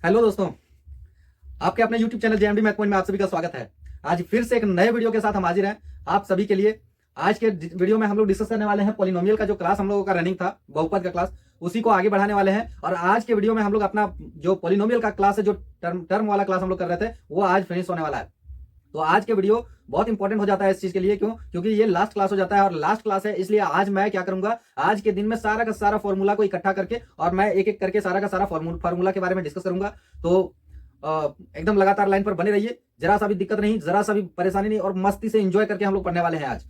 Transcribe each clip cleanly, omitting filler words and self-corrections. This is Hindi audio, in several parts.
हेलो दोस्तों, आपके अपने YouTube channel JMD math point में आप सभी का स्वागत है। आज फिर से एक नए वीडियो के साथ हम हाजिर हैं आप सभी के लिए। आज के वीडियो में हम लोग डिस्कस करने वाले हैं पॉलिनोमियल का जो क्लास हम लोगों का रनिंग था, बहुपद का क्लास, उसी को आगे बढ़ाने वाले हैं। और आज के वीडियो में हम लोग अपना जो पॉलिनोमियल का क्लास है, जो टर्म वाला क्लास हम लोग कर रहे थे, वो आज फिनिश होने वाला है। तो आज के वीडियो बहुत इंपॉर्टेंट हो जाता है इस चीज के लिए। क्यों? क्योंकि ये लास्ट क्लास हो जाता है और लास्ट क्लास है, इसलिए आज मैं क्या करूंगा, आज के दिन में सारा का सारा फॉर्मूला को इकट्ठा करके और मैं एक एक करके सारा का सारा फॉर्मूला के बारे में डिस्कस करूंगा। तो एकदम लगातार लाइन पर बने रहिए, जरा सा भी दिक्कत नहीं, जरा सा भी परेशानी नहीं, और मस्ती से एंजॉय करके हम लोग पढ़ने वाले हैं आज।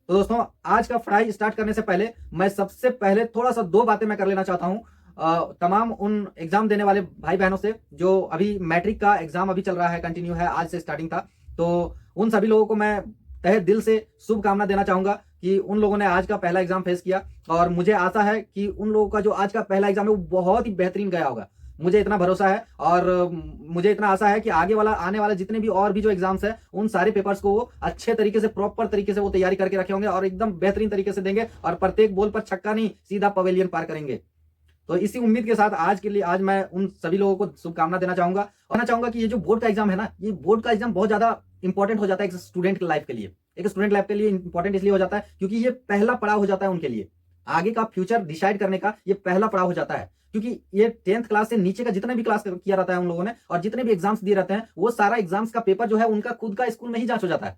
तो दोस्तों, आज का पढ़ाई स्टार्ट करने से पहले मैं सबसे पहले थोड़ा सा दो बातें मैं कर लेना चाहता हूं तमाम उन एग्जाम देने वाले भाई बहनों से जो अभी मैट्रिक का एग्जाम अभी चल रहा है, कंटिन्यू है, आज से स्टार्टिंग था। तो उन सभी लोगों को मैं तहे दिल से शुभकामना देना चाहूंगा कि उन लोगों ने आज का पहला एग्जाम फेस किया, और मुझे आशा है कि उन लोगों का जो आज का पहला एग्जाम है वो बहुत ही बेहतरीन गया होगा। मुझे इतना भरोसा है और मुझे इतना आशा है कि आने वाला जितने भी और भी जो एग्जाम्स है, उन सारे पेपर्स को वो अच्छे तरीके से, प्रॉपर तरीके से वो तैयारी करके रखे होंगे और एकदम बेहतरीन तरीके से देंगे, और प्रत्येक बॉल पर छक्का नहीं, सीधा पवेलियन पार करेंगे। तो इसी उम्मीद के साथ आज के लिए आज मैं उन सभी लोगों को शुभकामना देना चाहूंगा, और मैं चाहूंगा कि ये जो बोर्ड का एग्जाम है ना, ये बोर्ड का एग्जाम बहुत ज्यादा इंपॉर्टेंट हो जाता है एक स्टूडेंट की लाइफ के लिए। एक स्टूडेंट लाइफ के लिए इंपॉर्टेंट इसलिए हो जाता है क्योंकि ये पहला पड़ाव हो जाता है उनके लिए, आगे का फ्यूचर डिसाइड करने का ये पहला पड़ाव हो जाता है। क्योंकि ये 10th क्लास से नीचे का जितना भी क्लास किया रहता है उन लोगों ने, और जितने भी एग्जाम्स दिए रहते हैं, वो सारा एग्जाम्स का पेपर जो है उनका खुद का स्कूल में ही जांच हो जाता है।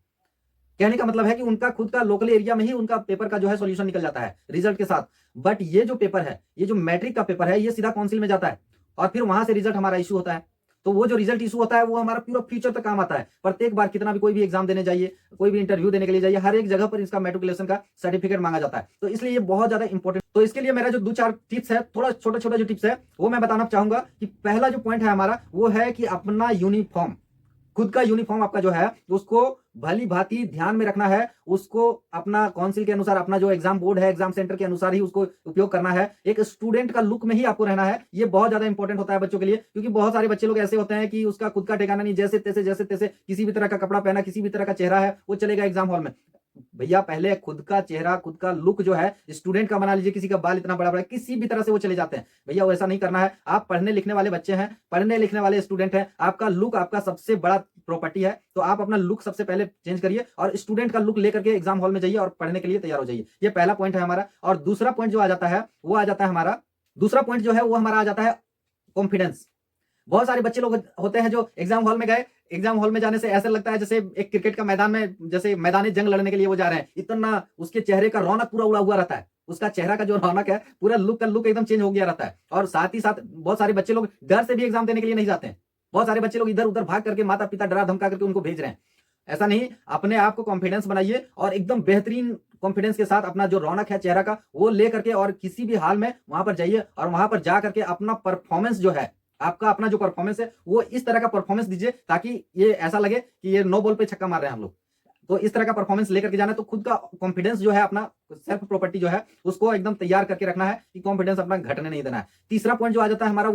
कहने का मतलब है कि उनका खुद का लोकल एरिया में ही उनका पेपर का जो है सॉल्यूशन निकल जाता है रिजल्ट के साथ। बट ये जो पेपर है, ये जो मैट्रिक का पेपर है, ये सीधा काउंसिल में जाता है और फिर वहां से रिजल्ट हमारा इशू होता है। तो वो जो रिजल्ट इशू होता है वो हमारा पूरा फ्यूचर तक काम आता है। प्रत्येक बार कितना भी कोई भी एग्जाम देने जाइए, कोई भी इंटरव्यू देने के लिए जाइए, हर एक जगह पर इसका मैट्रिकुलेशन का सर्टिफिकेट मांगा जाता है। तो इसलिए ये बहुत ज्यादा इंपॉर्टेंट। तो इसके लिए मेरा जो 2-4 टिप्स है, थोड़ा छोटा छोटा जो टिप्स है वो मैं बताना चाहूंगा। कि पहला जो पॉइंट है हमारा वो है कि अपना यूनिफॉर्म, खुद का यूनिफॉर्म आपका जो है उसको भली भांति ध्यान में रखना है। उसको अपना काउंसिल के अनुसार, अपना जो एग्जाम बोर्ड है, एग्जाम सेंटर के अनुसार ही उसको उपयोग करना है। एक स्टूडेंट का लुक में ही आपको रहना है। ये बहुत ज्यादा इंपॉर्टेंट होता है बच्चों के लिए, क्योंकि बहुत सारे बच्चे लोग ऐसे होते हैं कि उसका खुद का ठिकाना नहीं, जैसे तैसे किसी भी तरह का कपड़ा पहना, किसी भी तरह का चेहरा है, वो चलेगा एग्जाम हॉल में। भैया, पहले खुद का चेहरा, खुद का लुक जो है, स्टूडेंट का बना लीजिए। किसी का बाल इतना बड़ा बड़ा, किसी भी तरह से वो चले जाते हैं, भैया वैसा नहीं करना है। आप पढ़ने लिखने वाले बच्चे हैं, पढ़ने लिखने वाले स्टूडेंट हैं, आपका लुक आपका सबसे बड़ा प्रॉपर्टी है। तो आप अपना लुक सबसे पहले चेंज करिए और स्टूडेंट का लुक लेकर के एग्जाम हॉल में जाइए और पढ़ने के लिए तैयार हो जाइए। ये पहला पॉइंट है हमारा। और दूसरा पॉइंट जो आ जाता है वो आ जाता है हमारा, दूसरा पॉइंट जो है वो हमारा आ जाता है कॉन्फिडेंस। बहुत सारे बच्चे लोग होते हैं जो एग्जाम हॉल में गए, एग्जाम हॉल में जाने से ऐसा लगता है जैसे एक क्रिकेट का मैदान में, जैसे मैदानी जंग लड़ने के लिए वो जा रहे हैं। इतना उसके चेहरे का रौनक पूरा उड़ा हुआ रहता है, उसका चेहरा का जो रौनक है, पूरा लुक का लुक एकदम चेंज हो गया रहता है। और साथ ही साथ बहुत सारे बच्चे लोग डर से भी एग्जाम देने के लिए नहीं जाते हैं। बहुत सारे बच्चे लोग इधर उधर भाग करके माता पिता डरा धमका करके उनको भेज रहे हैं। ऐसा नहीं, अपने आप को कॉन्फिडेंस बनाइए और एकदम बेहतरीन कॉन्फिडेंस के साथ अपना जो रौनक है चेहरा का वो लेकर के, और किसी भी हाल में वहां पर जाइए और वहां पर जा करके अपना परफॉर्मेंस जो है, आपका अपना जो परफॉर्मेंस है, वो इस तरह का परफॉर्मेंस दीजिए ताकि ये ऐसा लगे कि ये 9 बॉल पे छक्का मार रहे हैं हम लोग। तो इस तरह का परफॉर्मेंस लेकर के जाना है। तो खुद का कॉन्फिडेंस जो है, अपना सेल्फ प्रॉपर्टी जो है, उसको एकदम तैयार करके रखना है कि कॉन्फिडेंस अपना घटने नहीं देना है। तीसरा पॉइंट जो आ जाता है हमारा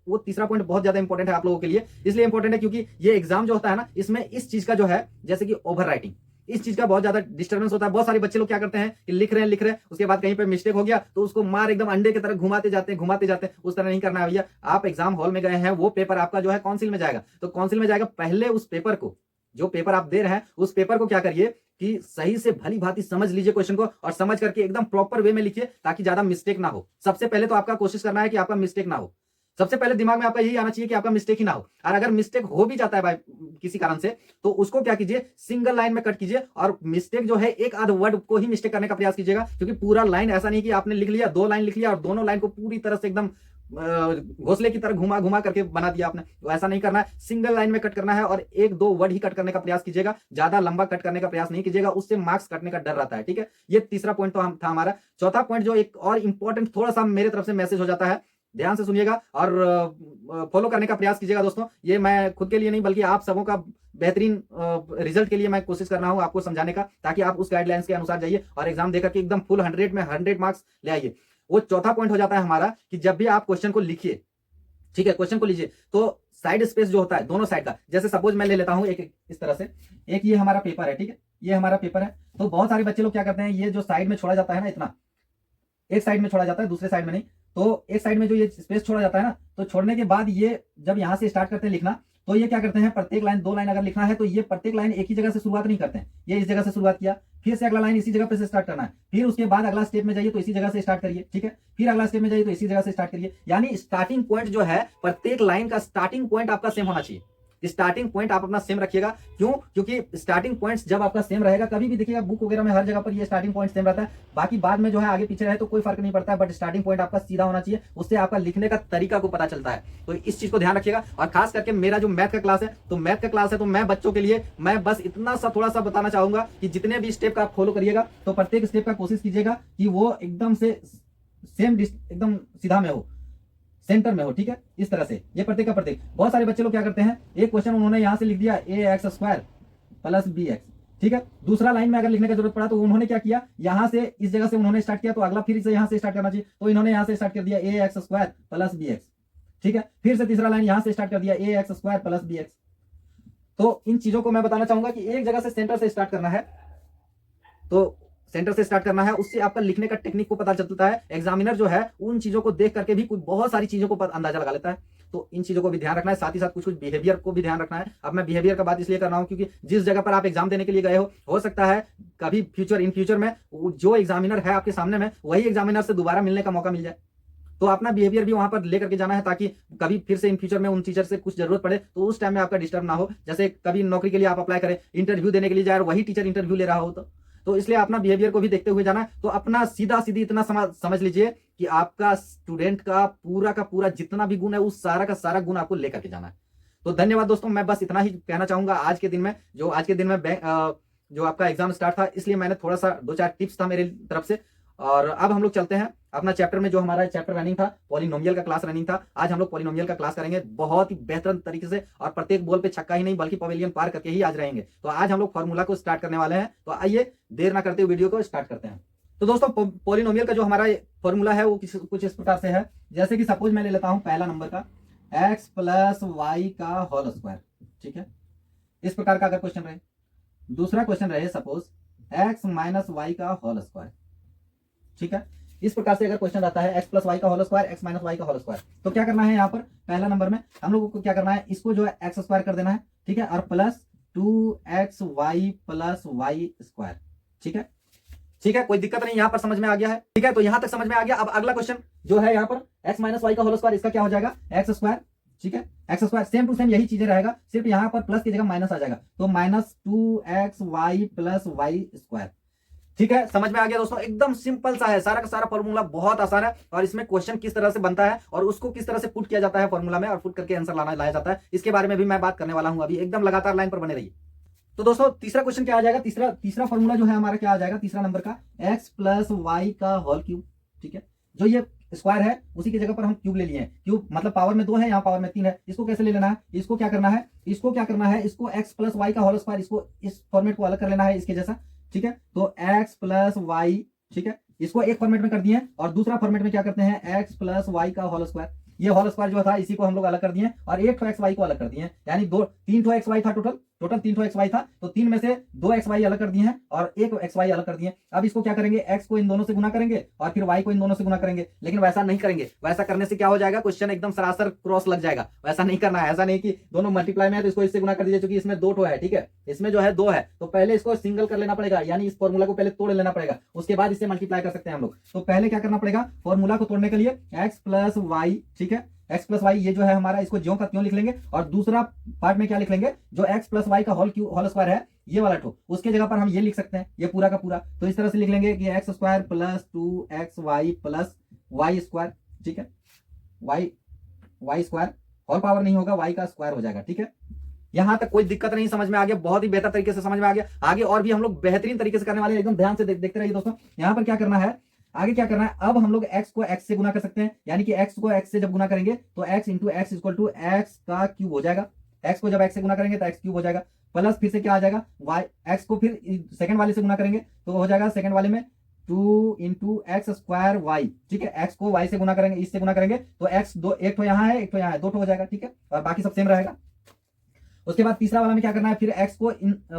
वो तीसरा पॉइंट बहुत ज्यादा इंपॉर्टेंट है आप लोगों के लिए। इसलिए इंपॉर्टेंट है क्योंकि ये एग्जाम जो होता है ना, इसमें इस चीज का जो है, जैसे कि ओवर राइटिंग, इस चीज का बहुत ज्यादा डिस्टर्बेंस होता है। बहुत सारे बच्चे लोग क्या करते हैं कि लिख रहे हैं, उसके बाद कहीं पे मिस्टेक हो गया तो उसको मार एकदम अंडे की तरह घुमाते जाते हैं। उस तरह नहीं करना है भैया। आप एग्जाम हॉल में गए हैं, वो पेपर आपका जो है काउंसिल में जाएगा, तो काउंसिल में जाएगा, पहले उस पेपर को, जो पेपर आप दे रहे हैं, उस पेपर को क्या करिए कि सही से भली भांति समझ लीजिए क्वेश्चन को, और समझ करके एकदम प्रॉपर वे में लिखिए ताकि ज्यादा मिस्टेक ना हो। सबसे पहले तो आपका कोशिश करना है कि आपका मिस्टेक ना हो। सबसे पहले दिमाग में आपका यही आना चाहिए कि आपका मिस्टेक ही ना हो। और अगर मिस्टेक हो भी जाता है भाई किसी कारण से, तो उसको क्या कीजिए, सिंगल लाइन में कट कीजिए, और मिस्टेक जो है एक आध वर्ड को ही मिस्टेक करने का प्रयास कीजिएगा। क्योंकि पूरा लाइन ऐसा नहीं कि आपने लिख लिया, 2 लाइन लिख लिया और दोनों लाइन को पूरी तरह से एकदम घोंसले की तरह घुमा घुमा करके बना दिया आपने। तो ऐसा नहीं करना है, सिंगल लाइन में कट करना है और 1-2 वर्ड ही कट करने का प्रयास कीजिएगा। ज्यादा लंबा कट करने का प्रयास नहीं कीजिएगा, उससे मार्क्स कटने का डर रहता है। ठीक है, ये तीसरा पॉइंट तो था हमारा। चौथा पॉइंट जो एक और इंपॉर्टेंट थोड़ा सा मेरे तरफ से मैसेज हो जाता है, ध्यान से सुनिएगा और फॉलो करने का प्रयास कीजिएगा दोस्तों। ये मैं खुद के लिए नहीं बल्कि आप सबों का बेहतरीन रिजल्ट के लिए मैं कोशिश कर रहा हूं आपको समझाने का, ताकि आप उस गाइडलाइंस के अनुसार जाइए और एग्जाम देकर के एकदम फुल 100 में 100 मार्क्स ले आइए। वो चौथा पॉइंट हो जाता है हमारा कि जब भी आप क्वेश्चन को लिखिए, ठीक है, क्वेश्चन को लीजिए, तो साइड स्पेस जो होता है दोनों साइड का, जैसे सपोज मैं ले लेता हूं एक इस तरह से, एक ये हमारा पेपर है, ठीक है, ये हमारा पेपर है। तो बहुत सारे बच्चे लोग क्या करते हैं, ये जो साइड में छोड़ा जाता है ना, इतना एक साइड में छोड़ा जाता है, दूसरे साइड में नहीं, तो एक साइड में जो ये स्पेस छोड़ा जाता है ना, तो छोड़ने के बाद ये जब यहाँ से स्टार्ट करते हैं लिखना, तो ये क्या करते हैं, प्रत्येक लाइन 2 लाइन अगर लिखना है तो ये प्रत्येक लाइन एक ही जगह से शुरुआत नहीं करते हैं। ये इस जगह से शुरुआत किया, फिर से अगला लाइन इसी जगह पे से स्टार्ट करना है, फिर उसके बाद अगला स्टेप में जाइए तो इसी जगह से स्टार्ट करिए, ठीक है, फिर अगला स्टेप में जाइए तो इसी जगह से स्टार्ट करिए। यानी स्टार्टिंग पॉइंट जो है, प्रत्येक लाइन का स्टार्टिंग पॉइंट आपका सेम होना चाहिए। स्टार्टिंग पॉइंट आप अपना सेम रखिएगा। क्यों? क्योंकि स्टार्टिंग पॉइंट्स जब आपका सेम रहेगा, कभी भी देखिएगा बुक वगैरह में हर जगह पर ये स्टार्टिंग पॉइंट सेम रहता है, बाकी बाद में जो है आगे पीछे रहे तो कोई फर्क नहीं पड़ता है, बट स्टार्टिंग पॉइंट आपका सीधा होना चाहिए, उससे आपका लिखने का तरीका को पता चलता है। तो इस चीज को ध्यान रखिएगा। और खास करके मेरा जो मैथ का क्लास है, तो मैथ का क्लास है तो मैं बच्चों के लिए मैं बस इतना सा थोड़ा सा बताना चाहूंगा कि जितने भी स्टेप का आप फॉलो करिएगा, तो प्रत्येक स्टेप का कोशिश कीजिएगा कि वो एकदम से सेम एकदम सीधा में हो, सेंटर में हो, ठीक है, इस तरह से ये प्रत्येक का प्रत्येक। बहुत सारे बच्चे लोग क्या करते हैं, एक क्वेश्चन उन्होंने यहां से लिख दिया ax² + bx, ठीक है, दूसरा लाइन में अगर लिखने की जरूरत पड़ा तो उन्होंने क्या किया, यहां से इस जगह से उन्होंने स्टार्ट किया, तो अगला फिर से यहां से स्टार्ट करना चाहिए, तो इन्होंने यहां से स्टार्ट कर दिया ax² + bx, ठीक है, फिर से तीसरा लाइन यहां से स्टार्ट कर दिया ax² + bx। तो इन चीजों को मैं बताना चाहूंगा कि एक जगह से सेंटर से स्टार्ट करना है, तो सेंटर से स्टार्ट करना है, उससे आपका लिखने का टेक्निक को पता चलता है। एग्जामिनर जो है उन चीजों को देख करके भी कुछ बहुत सारी चीजों को अंदाजा लगा लेता है, तो इन चीजों को भी ध्यान रखना है, साथ ही साथ कुछ कुछ बिहेवियर को भी ध्यान रखना है। अब मैं बिहेवियर का बात इसलिए कर रहा हूं क्योंकि जिस जगह पर आप एग्जाम देने के लिए गए हो सकता है कभी इन फ्यूचर में जो एग्जामिनर है आपके सामने में, वही एग्जामिनर से दोबारा मिलने का मौका मिल जाए, तो अपना बिहेवियर भी वहां पर लेकर के जाना है, ताकि कभी फिर से इन फ्यूचर में उन टीचर से कुछ जरूरत पड़े तो उस टाइम में आपका डिस्टर्ब ना हो। जैसे कभी नौकरी के लिए आप अप्लाई करें, इंटरव्यू देने के लिए जाए और वही टीचर इंटरव्यू ले रहा हो, तो इसलिए अपना बिहेवियर को भी देखते हुए जाना है। तो अपना सीधा सीधी इतना समझ लीजिए कि आपका स्टूडेंट का पूरा जितना भी गुण है, उस सारा का सारा गुण आपको लेकर के जाना है। तो धन्यवाद दोस्तों, मैं बस इतना ही कहना चाहूंगा। आज के दिन में जो आपका एग्जाम स्टार्ट था, इसलिए मैंने थोड़ा सा 2-4 टिप्स था मेरे तरफ से। और अब हम लोग चलते हैं अपना चैप्टर में, जो हमारा चैप्टर रनिंग था, पॉलिनोमियल का क्लास रनिंग था। आज हम लोग पॉलिनोमियल का क्लास करेंगे बहुत ही बेहतरीन तरीके से, और प्रत्येक बॉल पे छक्का ही नहीं बल्कि पवेलियन पार करके ही आज रहेंगे। तो आज हम लोग फॉर्मूला को स्टार्ट करने वाले हैं, तो आइए देर ना करते हुए वीडियो को स्टार्ट करते हैं। तो दोस्तों पॉलिनोमियल का जो हमारा फॉर्मूला है वो कुछ इस प्रकार से है। जैसे कि सपोज मैं ले लेता हूं पहला नंबर का x + y का होल स्क्वायर, ठीक है, इस प्रकार का अगर क्वेश्चन रहे। दूसरा क्वेश्चन रहे सपोज x - y का होल स्क्वायर, ठीक है, इस प्रकार से अगर क्वेश्चन आता है x + y का होल स्क्वायर, x - y का होल स्क्वायर, तो क्या करना है, यहाँ पर पहला नंबर में हम लोगों को क्या करना है, इसको जो है x² कर देना है, ठीक है, और प्लस 2xy + y², ठीक है, ठीक है, कोई दिक्कत नहीं, यहां पर समझ में आ गया है, ठीक है, तो यहां तक समझ में आ गया। अब अगला क्वेश्चन जो है यहाँ पर x - y का होल स्क्वायर, इसका क्या हो जाएगा, x², ठीक है, x² सेम टू सेम यही चीजें रहेगा, सिर्फ यहाँ पर प्लस की जगह माइनस आ जाएगा, तो -2xy + y², ठीक है, समझ में आ गया दोस्तों। एकदम सिंपल सा है, सारा का सारा फॉर्मूला बहुत आसान है, और इसमें क्वेश्चन किस तरह से बनता है और उसको किस तरह से पुट किया जाता है फॉर्मूला में, और पुट करके आंसर लाया जाता है, इसके बारे में भी मैं बात करने वाला हूं अभी। एकदम लगातार लाइन पर बने रहिए। तो दोस्तों तीसरा क्वेश्चन क्या आ जाएगा, तीसरा फॉर्मूला जो है हमारा क्या आ जाएगा, तीसरा नंबर का x + y का होल क्यूब, ठीक है, जो ये स्क्वायर है उसी की जगह पर हम क्यूब ले लिए हैं। क्यूब मतलब पावर में 2 है, यहाँ पावर में 3 है। इसको कैसे ले लेना है, इसको क्या करना है, इसको x + y का होल स्क्वायर, इसको इस फॉर्मेट को अलग कर लेना है इसके जैसा, ठीक है, तो x + y, ठीक है, इसको एक फॉर्मेट में कर दिए, और दूसरा फॉर्मेट में क्या करते हैं, x + y का होल स्क्वायर। ये होल स्क्वायर जो था इसी को हम लोग अलग कर दिए, और एक ठो xy को अलग कर दिए, यानी 3 ठो xy था, टोटल 3 ठो xy था, तो 3 में से 2 xy अलग कर दिए हैं और 1 xy अलग कर दिए। अब इसको क्या करेंगे, x को इन दोनों से गुना करेंगे और फिर y को इन दोनों से गुना करेंगे, लेकिन वैसा नहीं करेंगे। वैसा करने से क्या हो जाएगा, क्वेश्चन एकदम सरासर क्रॉस लग जाएगा। वैसा नहीं करना है, ऐसा नहीं कि दोनों मल्टीप्लाई में है तो इसको इससे गुना कर दीजिए, क्योंकि इसमें 2 ठो है, ठीक है, इसमें जो है 2 है, तो पहले इसको सिंगल कर लेना पड़ेगा, यानी इस फॉर्मूला को पहले तोड़ लेना पड़ेगा, उसके बाद इससे मल्टीप्लाई कर सकते हैं हम लोग। तो पहले क्या करना पड़ेगा, फॉर्मूला को तोड़ने के लिए x + y, ठीक है, x + y ये जो है हमारा, इसको ज्यों का त्यों लिख लेंगे, और दूसरा पार्ट में क्या लिख लेंगे, जो x + y का होल स्क्वायर है ये वाला ठो, उसके जगह पर हम ये लिख सकते हैं, ये पूरा का पूरा, तो इस तरह से लिख लेंगे कि x² + 2xy + y², ठीक है, y² होल पावर नहीं होगा, y का स्क्वायर हो जाएगा, ठीक है। यहां तक कोई दिक्कत नहीं, समझ में आ गया, बहुत ही बेहतर तरीके से समझ में आ गया। आगे और भी हम लोग बेहतरीन तरीके से करने वाले हैं, एकदम ध्यान से देखते रहिए दोस्तों। यहाँ पर क्या करना है, आगे क्या करना है, अब हम लोग x को x से गुना कर सकते हैं, यानी कि x को x से जब गुना करेंगे तो x × x = x का क्यूब हो जाएगा। x को जब x से गुना करेंगे तो x क्यूब हो जाएगा, प्लस फिर से क्या आ जाएगा, y, x को फिर सेकंड वाले से गुना करेंगे तो हो जाएगा सेकंड वाले में 2 × x² y, ठीक है, x को y से गुना करेंगे, इससे गुना करेंगे तो x एक तो यहाँ है, एक तो यहाँ है, 2 ठो हो जाएगा, ठीक है, और बाकी सब सेम रहेगा। उसके बाद तीसरा वाला में क्या करना है, फिर x को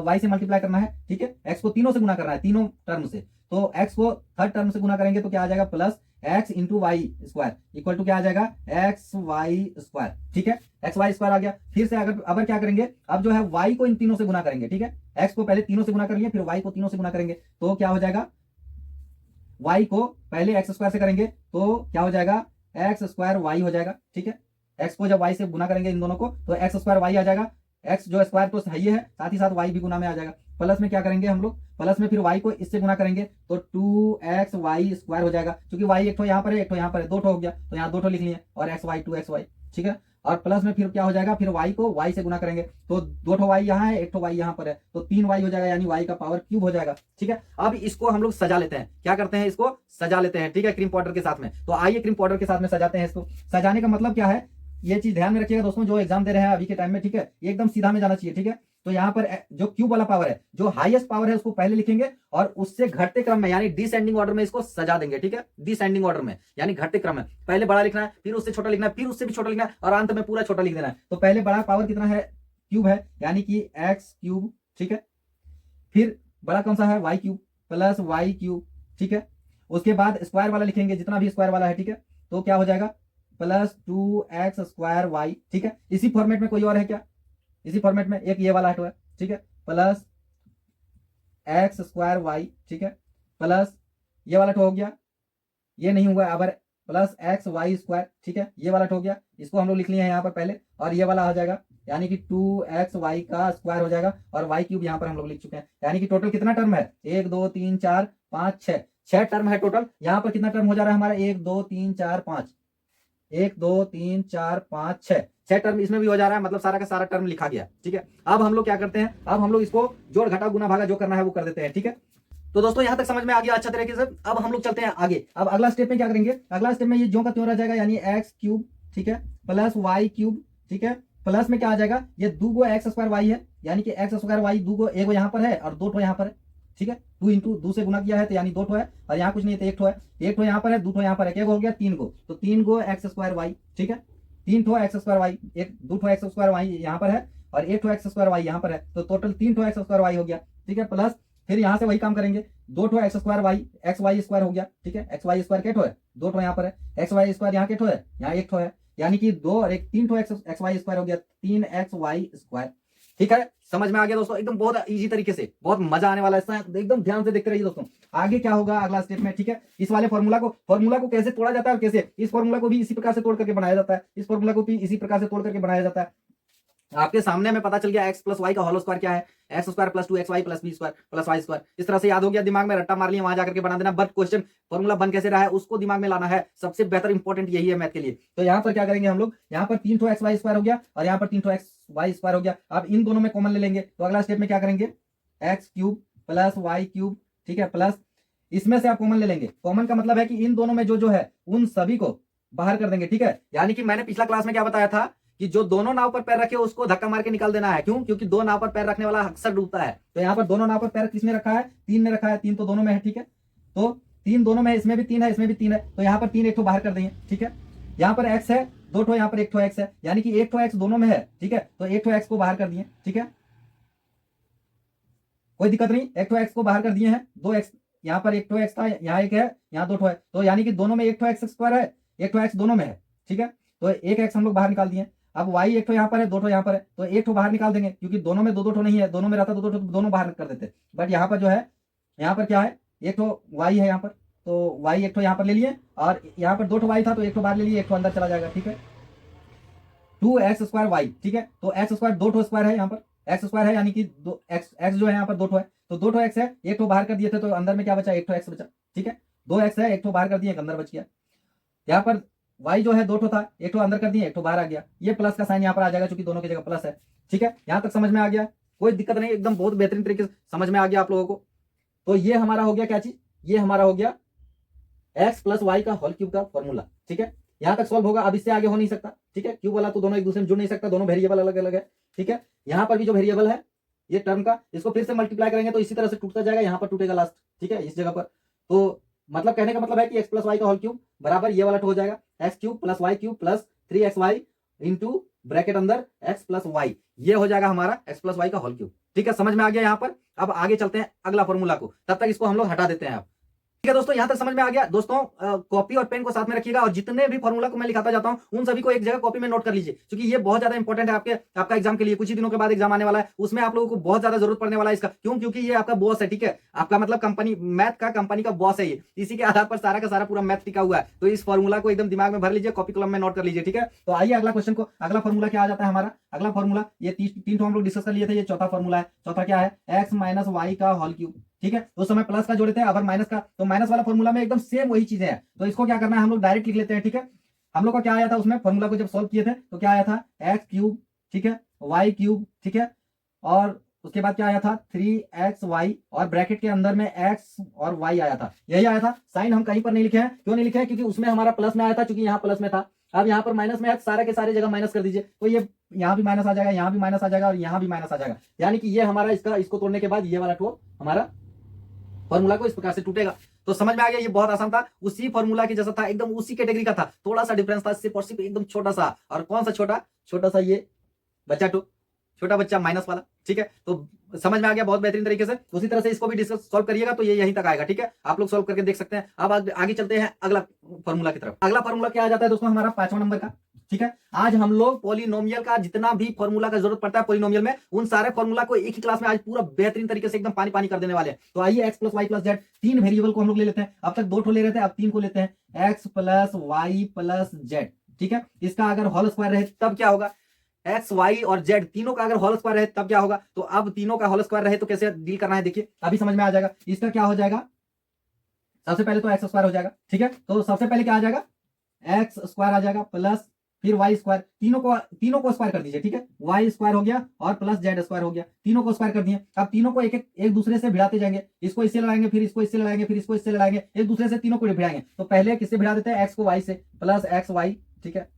y से मल्टीप्लाई करना है, ठीक है, x को तीनों से गुना करना है, तीनों टर्म से, तो x को थर्ड टर्म से गुना करेंगे तो क्या आ जाएगा plus x into Y square equal to क्या आ जाएगा एक्स वाई स्क्वायर। ठीक है, एक्स वाई स्क्वायर आ गया। फिर से अगर क्या करेंगे, अब जो है y को इन तीनों से गुना करेंगे। ठीक है, x को पहले तीनों से गुना करेंगे, फिर y को तीनों से गुना करेंगे तो क्या हो जाएगा, y को पहले एक्स स्क्वायर से करेंगे तो क्या हो जाएगा एक्स स्क्वायर वाई हो जाएगा। ठीक है, x को जब y से गुना करेंगे इन दोनों को तो एक्स स्क्वायर वाई आ जाएगा। x जो स्क्वायर तो सही है, साथ ही साथ y भी गुना में आ जाएगा। प्लस में क्या करेंगे हम लोग, प्लस में फिर y को इससे गुना करेंगे तो 2xy स्क्वायर हो जाएगा, क्योंकि y एक ठो यहाँ पर है एक ठो यहाँ पर है, दो ठो हो गया तो यहाँ दो ठो लिख लिए और xy 2xy। ठीक है, और प्लस में फिर क्या हो जाएगा, फिर y को y से गुना करेंगे तो दो ठो y यहाँ है एक ठो y यहाँ पर है तो 3y हो जाएगा, यानी y का पावर क्यूब हो जाएगा। ठीक है, अब इसको हम लोग सजा लेते हैं, क्या करते हैं इसको सजा लेते हैं। ठीक है, क्रीम पाउडर के साथ में, तो आइए क्रीम पाउडर के साथ में सजाते हैं इसको। सजाने का मतलब क्या है, ये चीज ध्यान में रखिएगा दोस्तों, जो एग्जाम दे रहे हैं अभी के टाइम में। ठीक है, ये एकदम सीधा में जाना चाहिए। ठीक है, तो यहाँ पर जो क्यूब वाला पावर है, जो हाईएस्ट पावर है उसको पहले लिखेंगे और उससे घटते क्रम में यानी डिसेंडिंग ऑर्डर में इसको सजा देंगे। ठीक है, डिसेंडिंग ऑर्डर में यानी घटते क्रम में, पहले बड़ा लिखना है, फिर उससे छोटा लिखना है, फिर उससे भी छोटा लिखना है और अंत में पूरा छोटा लिख देना है। तो पहले बड़ा पावर कितना है, क्यूब है, यानी कि एक्स क्यूब। ठीक है, फिर बड़ा कौन सा है, Y cube plus Y cube. ठीक है, उसके बाद स्क्वायर वाला लिखेंगे, जितना भी स्क्वायर वाला है। ठीक है, तो क्या हो जाएगा प्लस 2x स्क्वायर वाई। ठीक है, इसी फॉर्मेट में कोई और है क्या, इसी फॉर्मेट में एक ये वाला है। ठीक है, प्लस एक्स स्क्वायर वाई। ठीक है, प्लस ये वाला हो गया, ये नहीं हुआ अब प्लस एक्स वाई स्क्वायर। ठीक है, ये वाला हो गया, इसको हम लोग लिख लिए हैं यहाँ पर पहले, और ये वाला आ जाएगा यानी कि 2x वाई का स्क्वायर हो जाएगा और वाई क्यूब यहाँ पर हम लोग लिख चुके हैं। यानी कि टोटल कितना टर्म है, 1 2 3 4 5 6, 6 टर्म है टोटल। यहाँ पर कितना टर्म हो जा रहा है हमारा, 1 2 3 4 5, 1 2 3 4 5 6 टर्म इसमें भी हो जा रहा है, मतलब सारा का सारा टर्म लिखा गया। ठीक है, अब हम लोग क्या करते हैं, अब हम लोग इसको जोड़ घटा गुना भागा जो करना है वो कर देते हैं। ठीक है, तो दोस्तों यहां तक समझ में आ गया अच्छा तरीके से। अब हम लोग चलते हैं आगे। अब अगला स्टेप में क्या करेंगे, अगला स्टेप में ये जो का त्यों रह जाएगा, यानी एक्स क्यूब। ठीक है, प्लस वाई क्यूब। ठीक है, प्लस में क्या आ जाएगा, ये दो गो एक्स स्क्वायर वाई है, यानी कि एक्स स्क्वायर वाई दो गो, एक यहाँ पर है और दो ठो यहाँ पर है। ठीक है, 2 इंटू 2 से गुना किया है तो यानी 2 ठो है, और यहाँ कुछ नहीं है तो 1 ठो है, 1 ठो यहाँ पर है 2 ठो यहाँ पर है, क्या हो गया 3 गो, तो 3 गो एक्स स्क्वायर वाई। ठीक है, 3 ठो एक्स स्क्वायर वाई, एक 2 ठो एक्स स्क्वायर वाई यहाँ पर है और 1 ठो एक्स स्क्वायर वाई यहाँ पर है, तो टोटल 3 ठो एक्स स्क्वायर वाई हो गया। ठीक है, प्लस फिर यहाँ से वही काम करेंगे, 2 ठो X square Y, X Y square हो गया। ठीक है, एक्स वाई स्क्वायर के ठो है, 2 ठो यहाँ पर है, एक्स वाई स्क्वायर यहाँ के ठो है, यहाँ 1 ठो है, यानी कि 2 और 1 3 ठो एक्स वाई स्क्वायर हो गया, 3 एक्स वाई स्क्वायर। ठीक है, समझ में आ गया दोस्तों, एकदम बहुत इजी तरीके से, बहुत मजा आने वाला है, एकदम ध्यान से देखते रहिए दोस्तों। आगे क्या होगा अगला स्टेप में। ठीक है, इस वाले फॉर्मूला को कैसे तोड़ा जाता है और कैसे, इस फॉर्मूला को भी इसी प्रकार से तोड़ करके बनाया जाता है, इस फॉर्मूला को भी इसी प्रकार से तोड़ करके बनाया जाता है। आपके सामने में पता चल गया एक्स प्लस वाई का होल स्क्वायर क्या है, X square plus 2xy plus B square plus Y square. इस तरह से याद हो गया, दिमाग में रट्टा मार लिया, वहां जाकर के बना देना, बट क्वेश्चन फॉर्मूला बन कैसे रहा है उसको दिमाग में लाना है, सबसे बेहतर इंपॉर्टेंट यही है मैथ के लिए। तो यहाँ पर क्या करेंगे हम लोग, यहाँ पर 3 ठो एक्स वाई स्क्वायर हो गया और यहाँ पर 3 ठो एक्स वाई स्क्वायर हो गया। अब इन दोनों में कॉमन ले लेंगे, तो अगला स्टेप में क्या करेंगे, X cube plus Y cube. ठीक है, प्लस इसमें से आप कॉमन ले लेंगे, कॉमन का मतलब है कि इन दोनों में जो है उन सभी को बाहर कर देंगे। ठीक है, यानी कि मैंने पिछला क्लास में क्या बताया था कि जो दोनों नाव पर पैर रखे उसको धक्का मार के निकाल देना है। क्यों, क्योंकि 2 नाव पर पैर रखने वाला अक्सर डूबता है। तो यहाँ पर दोनों नाव पर पैर किसने रखा है, 3 ने रखा है, 3 तो दोनों में है। ठीक है, तो 3 दोनों में है, इसमें भी 3 है, इसमें भी 3 है, तो यहाँ पर 3 एक ठो बाहर कर देंगे। ठीक है, यहाँ पर एक्स है 2 ठो, यहाँ पर 1 ठो एक्स है, यानी कि 1 ठो एक्स दोनों में है। ठीक है, तो 1 ठो एक्स को बाहर कर दिए। ठीक है, कोई दिक्कत नहीं, 1 ठो एक्स को बाहर कर दिए हैं, 2 एक्स, यहाँ पर 1 ठो एक्स था, यहाँ 1 है, यहाँ 2 ठो है, तो यानी कि दोनों में 1 ठो एक्स स्क्वायर है, 1 ठो एक्स दोनों में है। ठीक है, तो 1 एक्स हम लोग बाहर निकाल दिए। अब y 1 ठो यहाँ पर है, 2 ठो यहाँ पर है, तो 1 ठो बाहर निकाल देंगे, क्योंकि दोनों में 2 ठो नहीं है, दोनों में रहता 2 ठो दोनों बाहर कर देते, बट यहाँ पर जो है, यहाँ पर क्या है, 1 ठो y है यहाँ पर, तो y 1 ठो यहाँ पर ले लिए और यहाँ पर 2 ठो y था तो 1 ठो बाहर ले लिए, 1 ठो अंदर चला जाएगा। ठीक है, 2x स्क्वायर वाई। ठीक है, तो एक्स स्क्वायर 2 ठो स्क्वायर है, यहाँ पर एक्स स्क्वायर है, यानी कि एक्स जो है यहाँ पर 2 ठो है, तो 2 ठो एक्स है, 1 ठो बाहर कर दिए थे तो अंदर में क्या बचा, 1 ठो एक्स बचा। ठीक है, 2 एक्स है, 1 ठो बाहर कर दिए, एक अंदर बच गया। यहाँ पर y जो है 2 ठो था, 1 ठो अंदर कर दिए, 1 ठो बाहर आ गया, ये प्लस का साइन यहाँ पर आ जाएगा क्योंकि दोनों की जगह प्लस है। ठीक है, यहाँ तक समझ में आ गया, कोई दिक्कत नहीं, एकदम बहुत बेहतरीन तरीके से समझ में आ गया आप लोगों को। तो ये हमारा हो गया क्या चीज, ये हमारा हो गया एक्स प्लस वाई का होल क्यूब का फॉर्मूला। ठीक है, यहाँ तक सॉल्व होगा, अब इससे आगे हो नहीं सकता। ठीक है, क्यूब वाला तो दोनों एक दूसरे में जुड़ नहीं सकता, दोनों वेरिएबल अलग अलग है। ठीक है, यहाँ पर भी जो वेरिएबल है ये टर्म का, इसको फिर से मल्टीप्लाई करेंगे तो इसी तरह से टूटता जाएगा, यहाँ पर टूटेगा लास्ट। ठीक है, इस जगह पर, तो मतलब कहने का मतलब है कि एक्स प्लस वाई का होल क्यूब बराबर ये वाला हो जाएगा, X cube plus Y cube plus 3xy into bracket अंदर एक्स प्लस वाई, ये हो जाएगा हमारा एक्स प्लस वाई का होल क्यूब। ठीक है, समझ में आ गया यहाँ पर। अब आगे चलते हैं अगला फॉर्मूला को, तब तक इसको हम लोग हटा देते हैं। अब ठीक है दोस्तों, यहां तक समझ में आ गया। दोस्तों कॉपी और पेन को साथ में रखिएगा और जितने भी फॉर्मूला को मैं लिखाता जाता हूं उन सभी को एक जगह कॉपी में नोट कर लीजिए, क्योंकि ये बहुत ज्यादा इंपॉर्टेंट है आपका एग्जाम के लिए। कुछ ही दिनों के बाद एग्जाम आने वाला है, उसमें आप लोगों को बहुत ज्यादा जरूरत पड़ने वाला है इसका। क्यों? क्योंकि ये आपका बॉस है, ठीक है, आपका मतलब कंपनी मैथ का कंपनी का बॉस है ये, इसी के आधार पर सारा का सारा पूरा मैथ टिका हुआ है। तो इस फॉर्मूला को एकदम दिमाग में भर लीजिए, कॉपी कलम में नोट कर लीजिए, ठीक है। तो आइए अगला क्वेश्चन को, अगला फॉर्मूला क्या आ जाता है हमारा। अगला फॉर्मूला ये तीन हम लोग डिस्कस कर लिए थे, ये चौथा फॉर्मूला है। चौथा क्या है? एक्स माइनस वाई का होल क्यूब, ठीक है। उस समय प्लस का जोड़े थे, अगर माइनस का, तो माइनस वाला फॉर्मूला में एकदम सेम वही चीजें हैं। तो इसको क्या करना है, हम लोग डायरेक्ट लिख लेते हैं, ठीक है। हम लोग का क्या आया था उसमें, फॉर्मूला को जब सॉल्व किए थे तो क्या आया था, एक्स क्यूब, ठीक है, वाई क्यूब, ठीक है, और उसके बाद क्या आया था 3xy और ब्रैकेट के अंदर में x और y आया था, यही आया था। साइन हम कहीं पर नहीं लिखे हैं, क्यों नहीं लिखे हैं? क्योंकि उसमें हमारा प्लस में आया था, क्योंकि यहाँ प्लस में था। अब यहाँ पर माइनस में है, सारे के सारे जगह माइनस कर दीजिए, तो ये यहाँ भी माइनस आ जाएगा, यहाँ भी माइनस आ जाएगा और यहाँ भी माइनस आ जाएगा। यानी कि ये हमारा इसको तोड़ने के बाद ये वाला टोल हमारा फॉर्मूला को इस प्रकार से टूटेगा। तो समझ में आ गया, ये बहुत आसान था, उसी फॉर्मूला के जैसा था, एकदम उसी कैटेगरी का था। थोड़ा सा डिफरेंस था सिर्फ और सिर्फ, एकदम छोटा सा। और कौन सा छोटा सा ये बच्चा छोटा बच्चा माइनस वाला, ठीक है। तो समझ में आ गया बहुत बेहतरीन तरीके से। उसी तरह से इसको भी डिस्कस सॉल्व करिएगा तो ये यहीं तक आएगा, ठीक है। आप लोग सॉल्व करके देख सकते हैं। अब आगे चलते हैं अगला फॉर्मूला की तरफ। अगला फॉर्मूला क्या आ जाता है दोस्तों, हमारा 5वां नंबर का, ठीक है। आज हम लोग पॉलिनोमियल का जितना भी फॉर्मूला का जरूरत पड़ता है पॉलिनोमियल में, उन सारे फॉर्मूला को एक ही क्लास में आज पूरा बेहतरीन तरीके से एकदम पानी पानी कर देने वाले हैं। तो आइए X plus Y plus Z, तीन वेरिएबल को हम लोग ले लेते हैं। अब तक 2 ठो ले रहे थे, अब 3 को लेते हैं, X plus Y plus Z, ठीक है। इसका अगर होल स्क्वायर रहे तब क्या होगा, एक्स वाई और जेड तीनों का अगर होल स्क्वायर रहे तब क्या होगा। तो अब तीनों का होल स्क्वायर रहे तो कैसे डील करना है, देखिए अभी समझ में आ जाएगा। इसका क्या हो जाएगा, सबसे पहले तो एक्स स्क्वायर हो जाएगा, ठीक है। तो सबसे पहले क्या आ जाएगा, एक्स स्क्वायर आ जाएगा प्लस फिर वाई स्क्वायर, तीनों को स्क्वायर कर दीजिए, ठीक है। वाई स्क्वायर हो गया और प्लस जेड स्क्वायर हो गया, तीनों को स्क्वायर कर दिए। अब तीनों को एक दूसरे से भिड़ाते जाएंगे, इसको इससे लड़ाएंगे, फिर इसको इससे लड़ाएंगे, फिर इसको इससे लड़ाएंगे, एक दूसरे से तीनों को भिड़ाएंगे। तो पहले किससे भिड़ा देते हैं, एक्स को वाई से, प्लस एक्स वाई, ठीक है,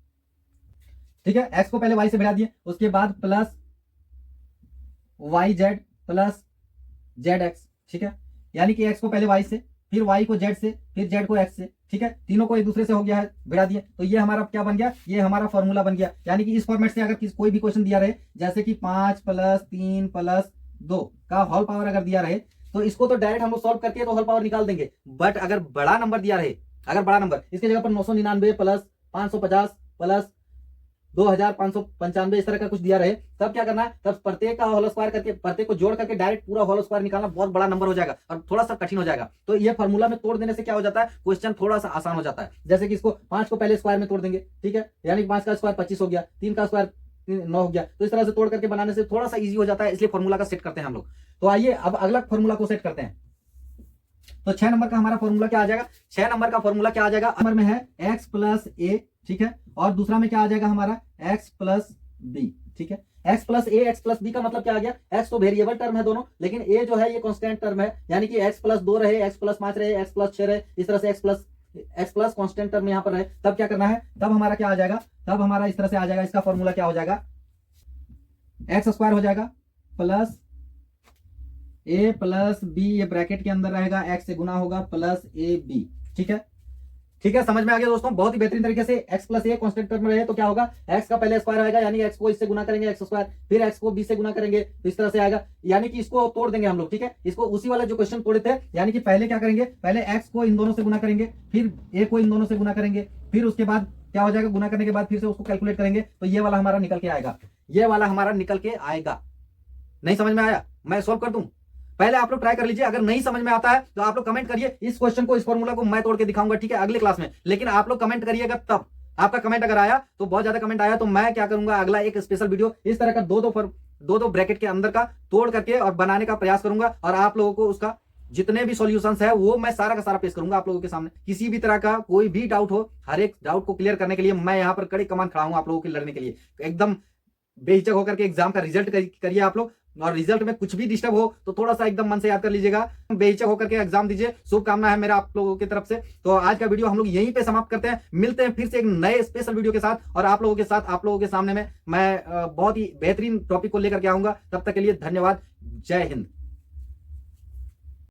ठीक है। एक्स को पहले वाई से भिड़ा दिए, उसके बाद plus Y Z plus Z X, ठीक है। यानी कि एक्स को पहले वाई से, फिर वाई को जेड से, फिर जेड को एक्स से, ठीक है। तीनों को एक दूसरे से हो गया है, भिड़ा दिए। तो ये हमारा क्या बन गया, ये हमारा फॉर्मूला बन गया। यानी कि इस फॉर्मेट से अगर कोई भी क्वेश्चन दिया रहे, जैसे कि 5 + 3 + 2 का होल पावर अगर दिया रहे, तो इसको तो डायरेक्ट हम लोग सॉल्व करके तो होल पावर निकाल देंगे। बट अगर बड़ा नंबर दिया रहे, अगर बड़ा नंबर इसके जगह पर 999 + 550 + 2595 इस तरह का कुछ दिया रहे, तब क्या करना है, तब प्रत्येक का होल स्क्वायर करके, प्रत्येक को जोड़ करके डायरेक्ट पूरा होल स्क्वायर निकालना बहुत बड़ा नंबर हो जाएगा और थोड़ा सा कठिन हो जाएगा। तो ये फॉर्मूला में तोड़ देने से क्या हो जाता है, क्वेश्चन थोड़ा सा आसान हो जाता है। जैसे कि इसको 5 को पहले स्क्वायर में तोड़ देंगे, ठीक है, यानी 5 का स्क्वायर 25 हो गया, 3 का स्क्वायर 9 हो गया। तो इस तरह से तोड़ करके बनाने से थोड़ा सा ईजी हो जाता है, इसलिए फॉर्मूला का सेट करते हैं हम लोग। तो आइए अब अगला फॉर्मूला को सेट करते हैं। तो 6 नंबर का हमारा फॉर्मूला क्या आ जाएगा, 6 नंबर का फॉर्मूला क्या आ जाएगा, नंबर में है x + a, ठीक है, और दूसरा में क्या आ जाएगा हमारा x + b, ठीक है। x + a x + b का मतलब क्या आ गया, x तो वेरिएबल टर्म है दोनों, लेकिन a जो है ये कांस्टेंट टर्म है। यानी कि x + 2 रहे, x + 5 रहे, x + 6 रहे, इस तरह से x प्लस कांस्टेंट टर्म यहाँ पर रहे, तब क्या करना है, तब हमारा क्या आ जाएगा, तब हमारा इस तरह से आ जाएगा। इसका फॉर्मूला क्या हो जाएगा, x² हो जाएगा प्लस a + b, ये ब्रैकेट के अंदर रहेगा, x से गुना होगा प्लस ab, ठीक है, ठीक है। समझ में आ गया दोस्तों, बहुत ही बेहतरीन तरीके से। x + a कांस्टेंट टर्म में रहे तो क्या होगा, x का पहले स्क्वायर आएगा, यानी x को इससे गुना करेंगे x², फिर x को b से गुना करेंगे, तो इस तरह से आएगा। यानी कि इसको तोड़ देंगे हम लोग, ठीक है, इसको उसी वाला जो क्वेश्चन तोड़े थे। यानी कि पहले क्या करेंगे, पहले x को इन दोनों से गुना करेंगे, फिर a को इन दोनों से गुना करेंगे, फिर उसके बाद क्या हो जाएगा, गुना करने के बाद फिर से उसको कैलकुलेट करेंगे, तो ये वाला हमारा निकल के आएगा, ये वाला हमारा निकल के आएगा। नहीं समझ में आया, मैं सॉल्व कर दूं, पहले आप लोग ट्राई कर लीजिए। अगर नहीं समझ में आता है तो आप लोग कमेंट करिए, इस क्वेश्चन को, इस फॉर्मूला को मैं तोड़ के दिखाऊंगा, ठीक है, अगले क्लास में। लेकिन आप लोग कमेंट करिएगा तब, आपका कमेंट अगर आया तो बहुत ज्यादा कमेंट आया तो मैं क्या करूंगा, अगला एक स्पेशल वीडियो इस तरह का दो ब्रैकेट के अंदर का तोड़ करके और बनाने का प्रयास करूंगा, और आप लोगों को उसका जितने भी सॉल्यूशंस है वो मैं सारा का सारा पेश करूंगा आप लोगों के सामने। किसी भी तरह का कोई भी डाउट हो, हर एक डाउट को क्लियर करने के लिए मैं यहाँ पर कड़ी कमान खड़ा हूं आप लोगों के लड़ने के लिए। एकदम बेहिचक होकर के एग्जाम का रिजल्ट करिए आप लोग, और रिजल्ट में कुछ भी डिस्टर्ब हो तो थोड़ा सा एकदम मन से याद कर लीजिएगा, बेहिचक होकर के एग्जाम दीजिए। शुभकामना है मेरा आप लोगों की तरफ से। तो आज का वीडियो हम लोग यहीं पे समाप्त करते हैं, मिलते हैं फिर से एक नए स्पेशल वीडियो के साथ, और आप लोगों के साथ, आप लोगों के सामने में मैं बहुत ही बेहतरीन टॉपिक को लेकर के आऊंगा। तब तक के लिए धन्यवाद, जय हिंद।